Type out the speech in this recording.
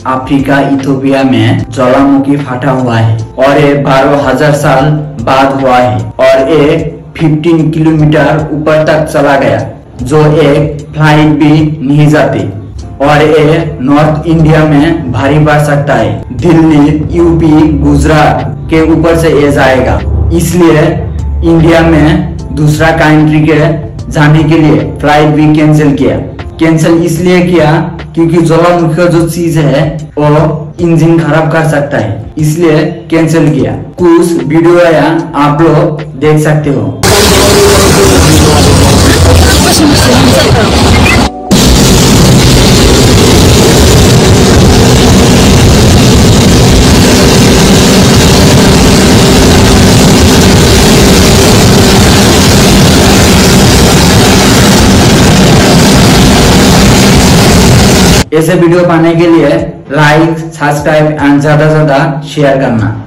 Africa Ethiopia में ज्वालामुखी फटा हुआ है और ये 12,000 साल बाद हुआ है और ये 15 किलोमीटर ऊपर तक चला गया, जो एक फ्लाइट भी नहीं जाती और ये नॉर्थ इंडिया में भारी पड़ सकता है। दिल्ली, यूपी, गुजरात के ऊपर से ये जाएगा, इसलिए इंडिया में दूसरा कंट्री के जाने के लिए फ्लाइट भी कैंसिल किया। कैंसिल इसलिए किया क्योंकि ज्वालामुखी का जो चीज है वो इंजन खराब कर सकता है, इसलिए कैंसिल किया। कुछ वीडियो आप लोग देख सकते हो। ऐसे वीडियो पाने के लिए लाइक, सब्सक्राइब एंड ज्यादा से ज्यादा शेयर करना।